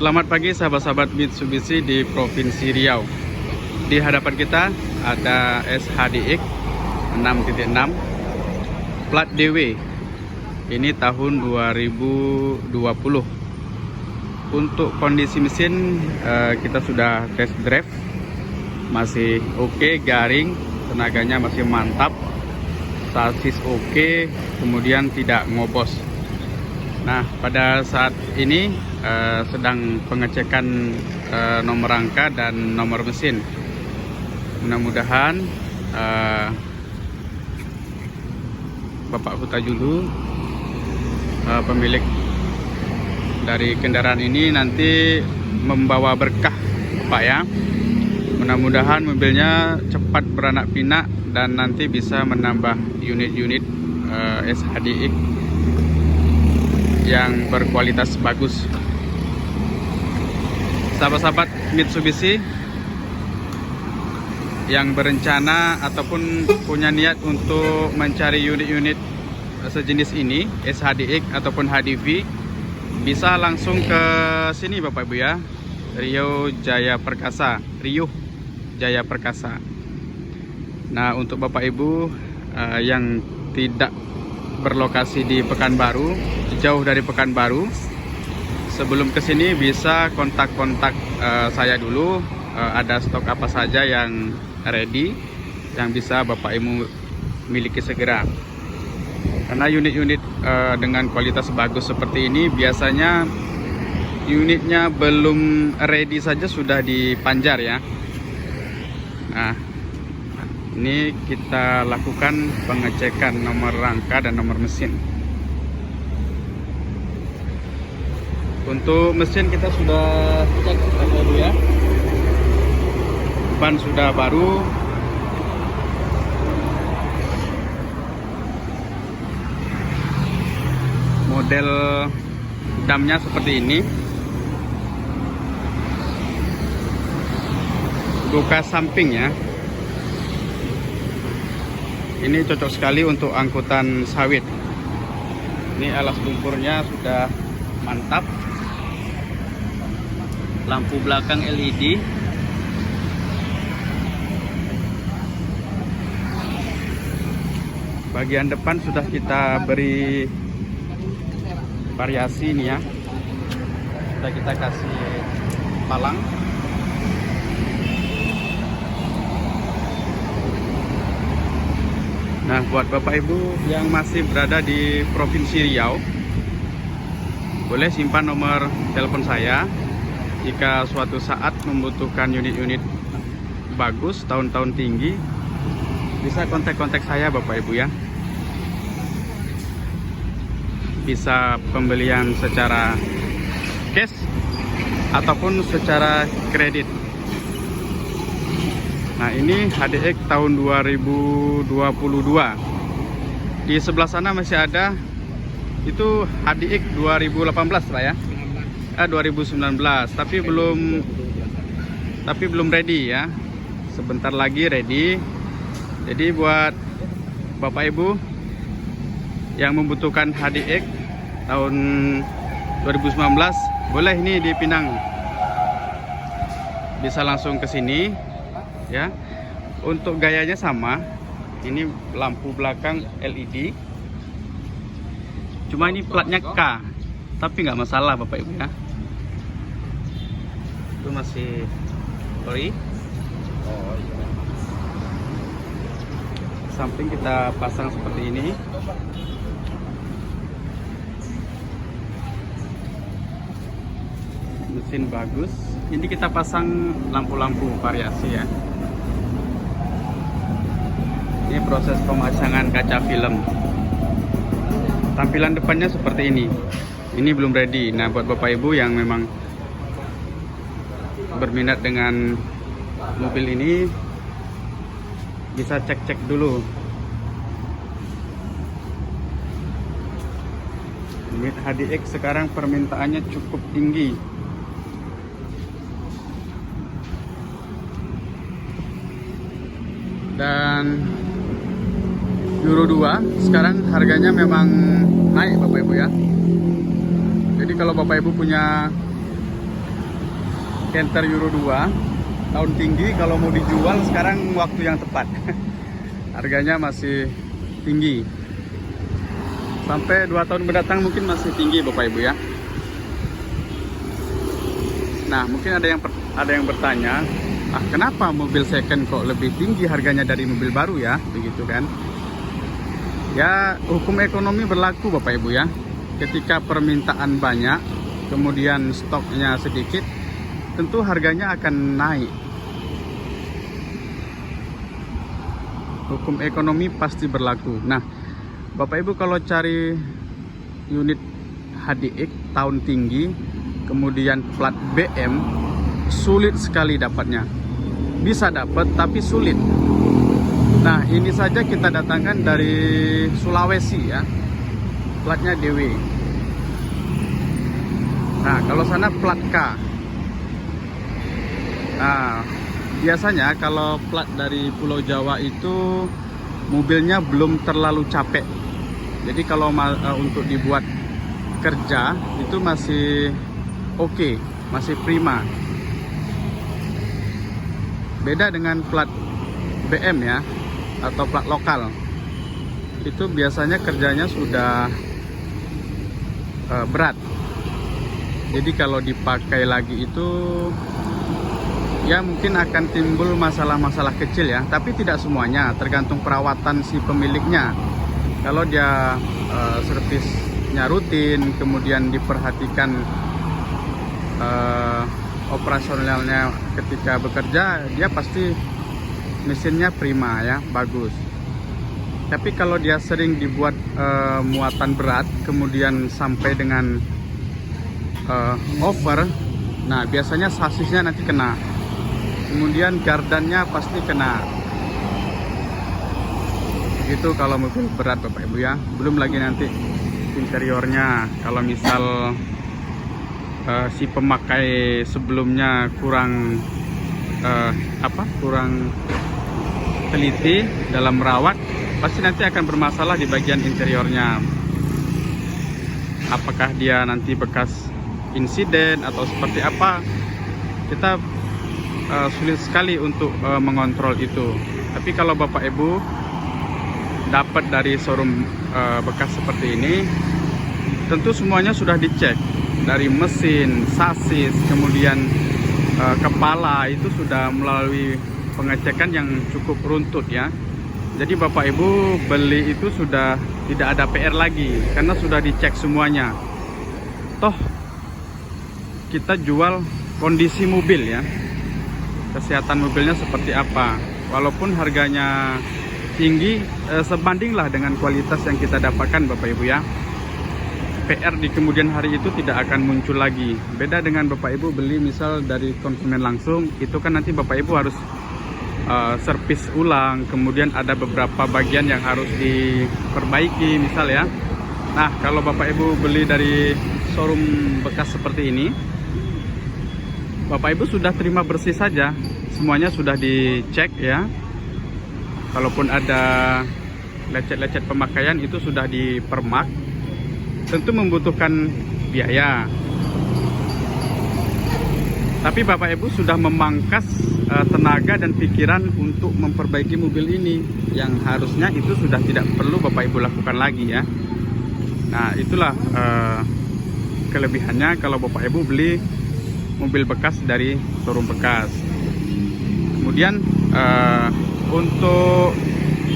Selamat pagi sahabat-sahabat Mitsubishi di Provinsi Riau. Di hadapan kita ada SHDX 6.6 plat DW. Ini tahun 2020. Untuk kondisi mesin kita sudah test drive. Masih oke, garing, tenaganya masih mantap. Sasis oke, kemudian tidak ngobos. Nah, pada saat ini sedang pengecekan nomor rangka dan nomor mesin. Mudah-mudahan Bapak Hutajulu, pemilik dari kendaraan ini, nanti membawa berkah, Pak ya. Mudah-mudahan mobilnya cepat beranak pinak dan nanti bisa menambah unit-unit SHDX yang berkualitas bagus. Sahabat-sahabat Mitsubishi yang berencana ataupun punya niat untuk mencari unit-unit sejenis ini, SHDX ataupun HDV, bisa langsung ke sini Bapak Ibu ya, Riau Jaya Perkasa, Riuh Jaya Perkasa. Nah, untuk Bapak Ibu yang tidak berlokasi di Pekanbaru, jauh dari Pekanbaru, sebelum kesini bisa kontak-kontak saya dulu. Ada stok apa saja yang ready, yang bisa Bapak Ibu miliki segera. Karena unit-unit dengan kualitas bagus seperti ini biasanya unitnya belum ready saja sudah dipanjar ya. Nah, ini kita lakukan pengecekan nomor rangka dan nomor mesin. Untuk mesin kita sudah cek dulu ya. Ban sudah baru. Model damnya seperti ini. Buka samping ya. Ini cocok sekali untuk angkutan sawit. Ini alas lumpurnya sudah mantap. Lampu belakang LED. Bagian depan sudah kita beri variasi ini ya. Sudah kita kasih palang. Nah, buat Bapak Ibu yang masih berada di Provinsi Riau, boleh simpan nomor telepon saya. Jika suatu saat membutuhkan unit-unit bagus, tahun-tahun tinggi, bisa kontak-kontak saya Bapak Ibu ya. Bisa pembelian secara cash ataupun secara kredit. Nah, ini HDX tahun 2022. Di sebelah sana masih ada itu HDX 2018 Pak ya. 2019, tapi belum ready ya. Sebentar lagi ready. Jadi buat Bapak Ibu yang membutuhkan HDX tahun 2019, boleh ini di Pinang. Bisa langsung ke sini ya. Untuk gayanya sama. Ini lampu belakang LED. Cuma ini platnya K, tapi nggak masalah Bapak Ibu ya. Itu masih ori. Samping kita pasang seperti ini. Mesin bagus. Ini kita pasang lampu-lampu variasi ya. Ini proses pemasangan kaca film. Tampilan depannya seperti ini. Ini belum ready. Nah, buat Bapak Ibu yang memang berminat dengan mobil ini, bisa cek-cek dulu. Unit HDX sekarang permintaannya cukup tinggi. Dan Euro 2 sekarang harganya memang naik Bapak Ibu ya. Jadi kalau Bapak Ibu punya Canter Euro 2 tahun tinggi. Kalau mau dijual sekarang waktu yang tepat. Harganya masih tinggi. Sampai 2 tahun mendatang mungkin masih tinggi Bapak Ibu ya. Nah, mungkin ada yang bertanya, kenapa mobil second kok lebih tinggi harganya dari mobil baru ya? Begitu kan? Ya, hukum ekonomi berlaku Bapak Ibu ya. Ketika permintaan banyak, kemudian stoknya sedikit, tentu harganya akan naik. Hukum ekonomi pasti berlaku. Nah, Bapak Ibu kalau cari unit HDX tahun tinggi, kemudian plat BM, sulit sekali dapatnya. Bisa dapat tapi sulit. Nah, ini saja kita datangkan dari Sulawesi ya. Platnya DW. Nah, kalau sana plat K. Nah, biasanya kalau plat dari Pulau Jawa itu mobilnya belum terlalu capek. Jadi kalau untuk dibuat kerja itu masih oke, masih prima. Beda dengan plat BM ya, atau plat lokal. Itu biasanya kerjanya sudah berat. Jadi kalau dipakai lagi itu ya mungkin akan timbul masalah-masalah kecil ya, tapi tidak semuanya, tergantung perawatan si pemiliknya. Kalau dia servisnya rutin, kemudian diperhatikan operasionalnya ketika bekerja, dia pasti mesinnya prima ya, bagus. Tapi kalau dia sering dibuat muatan berat, kemudian sampai dengan over, nah biasanya sasisnya nanti kena, kemudian gardannya pasti kena. Begitu kalau mobil berat Bapak Ibu ya. Belum lagi nanti interiornya, kalau misal si pemakai sebelumnya kurang kurang teliti dalam merawat, pasti nanti akan bermasalah di bagian interiornya. Apakah dia nanti bekas insiden atau seperti apa, kita sulit sekali untuk mengontrol itu. Tapi kalau Bapak Ibu dapat dari showroom bekas seperti ini, tentu semuanya sudah dicek dari mesin, sasis, kemudian kepala, itu sudah melalui pengecekan yang cukup runtut ya. Jadi Bapak Ibu beli itu sudah tidak ada PR lagi, karena sudah dicek semuanya. Toh kita jual kondisi mobil ya, kesehatan mobilnya seperti apa. Walaupun harganya tinggi, sebandinglah dengan kualitas yang kita dapatkan Bapak Ibu ya. PR di kemudian hari itu tidak akan muncul lagi. Beda dengan Bapak Ibu beli misal dari konsumen langsung, itu kan nanti Bapak Ibu harus servis ulang, kemudian ada beberapa bagian yang harus diperbaiki misal ya. Nah, kalau Bapak Ibu beli dari showroom bekas seperti ini, Bapak Ibu sudah terima bersih saja, semuanya sudah dicek ya. Kalaupun ada lecet-lecet pemakaian itu sudah dipermak. Tentu membutuhkan biaya. Tapi Bapak Ibu sudah memangkas tenaga dan pikiran untuk memperbaiki mobil ini, yang harusnya itu sudah tidak perlu Bapak Ibu lakukan lagi ya. Nah, itulah kelebihannya kalau Bapak Ibu beli mobil bekas dari showroom bekas. Kemudian untuk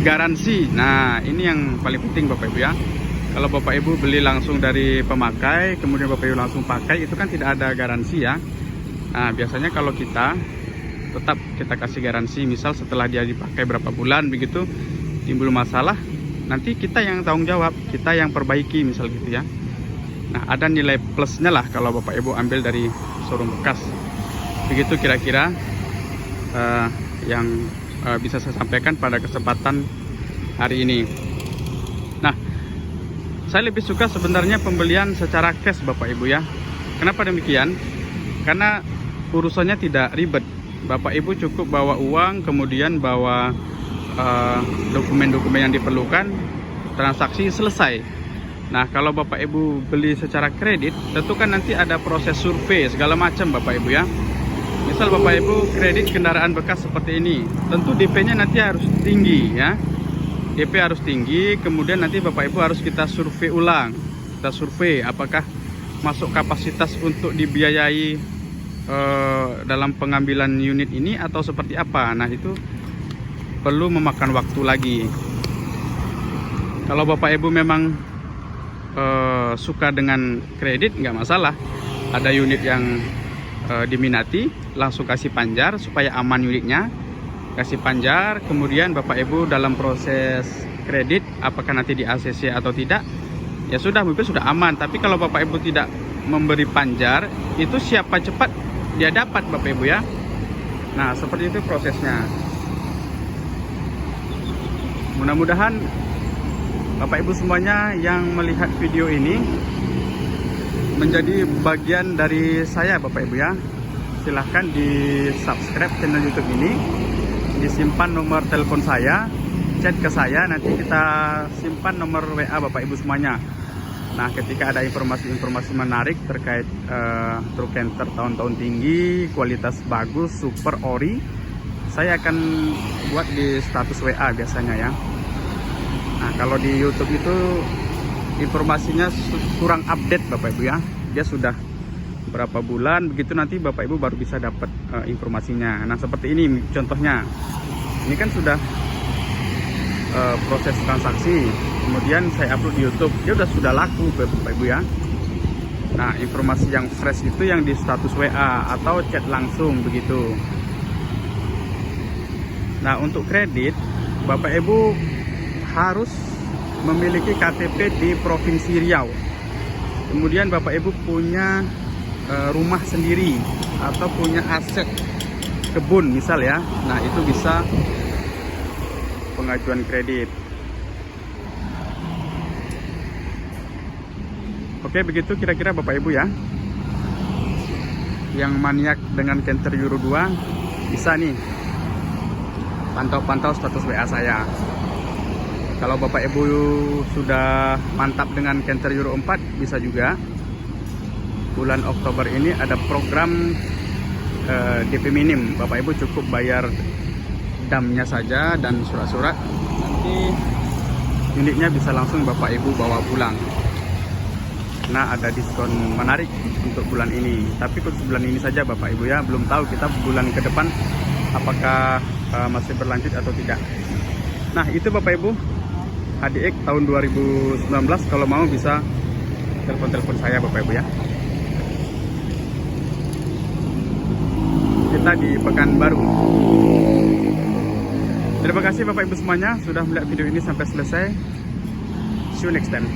garansi, nah ini yang paling penting Bapak Ibu ya. Kalau Bapak Ibu beli langsung dari pemakai, kemudian Bapak Ibu langsung pakai, itu kan tidak ada garansi ya. Nah, biasanya kalau kita tetap kita kasih garansi, misal setelah dia dipakai berapa bulan begitu timbul masalah, nanti kita yang tanggung jawab, kita yang perbaiki misal gitu ya. Nah, ada nilai plusnya lah kalau Bapak Ibu ambil dari showroom bekas. Begitu kira-kira yang bisa saya sampaikan pada kesempatan hari ini. Nah, saya lebih suka sebenarnya pembelian secara cash Bapak Ibu ya. Kenapa demikian? Karena urusannya tidak ribet. Bapak Ibu cukup bawa uang, kemudian bawa dokumen-dokumen yang diperlukan, transaksi selesai. Nah, kalau Bapak Ibu beli secara kredit, tentu kan nanti ada proses survei segala macam Bapak Ibu ya. Misal Bapak Ibu kredit kendaraan bekas seperti ini, tentu DP-nya nanti harus tinggi ya. DP harus tinggi, kemudian nanti Bapak Ibu harus kita survei ulang. Kita survei apakah masuk kapasitas untuk dibiayai dalam pengambilan unit ini atau seperti apa. Nah, itu perlu memakan waktu lagi. Kalau Bapak Ibu memang suka dengan kredit, nggak masalah. Ada unit yang diminati, langsung kasih panjar supaya aman unitnya. Kasih panjar, kemudian Bapak Ibu dalam proses kredit, apakah nanti di ACC atau tidak, ya sudah, mungkin sudah aman. Tapi kalau Bapak Ibu tidak memberi panjar, itu siapa cepat dia dapat Bapak Ibu ya. Nah, seperti itu prosesnya. Mudah-mudahan Bapak Ibu semuanya yang melihat video ini menjadi bagian dari saya Bapak Ibu ya. Silahkan di subscribe channel YouTube ini, disimpan nomor telepon saya, chat ke saya, nanti kita simpan nomor WA Bapak Ibu semuanya. Nah, ketika ada informasi-informasi menarik terkait truk canter tahun-tahun tinggi, kualitas bagus, super ori, saya akan buat di status WA biasanya ya. Nah, kalau di YouTube itu informasinya kurang update Bapak Ibu ya. Dia sudah berapa bulan, begitu nanti Bapak Ibu baru bisa dapat informasinya. Nah, seperti ini contohnya. Ini kan sudah proses transaksi, kemudian saya upload di YouTube, dia sudah laku Bapak Ibu ya. Nah, informasi yang fresh itu yang di status WA atau chat langsung begitu. Nah, untuk kredit Bapak Ibu harus memiliki KTP di Provinsi Riau. Kemudian Bapak Ibu punya rumah sendiri atau punya aset kebun misal ya. Nah, itu bisa pengajuan kredit. Oke, begitu kira-kira Bapak Ibu ya. Yang maniak dengan canter Euro 2 bisa nih pantau-pantau status WA saya. Kalau Bapak Ibu sudah mantap dengan canter Euro 4 bisa juga. Bulan Oktober ini ada program DP minim. Bapak Ibu cukup bayar damnya saja dan surat-surat, nanti unitnya bisa langsung Bapak Ibu bawa pulang. Nah, ada diskon menarik untuk bulan ini, tapi khusus bulan ini saja Bapak Ibu ya. Belum tahu kita bulan ke depan apakah masih berlanjut atau tidak. Nah, itu Bapak Ibu HDX tahun 2019. Kalau mau bisa telepon saya Bapak Ibu ya. Kita di Pekanbaru. Terima kasih Bapak Ibu semuanya sudah melihat video ini sampai selesai. See you next time.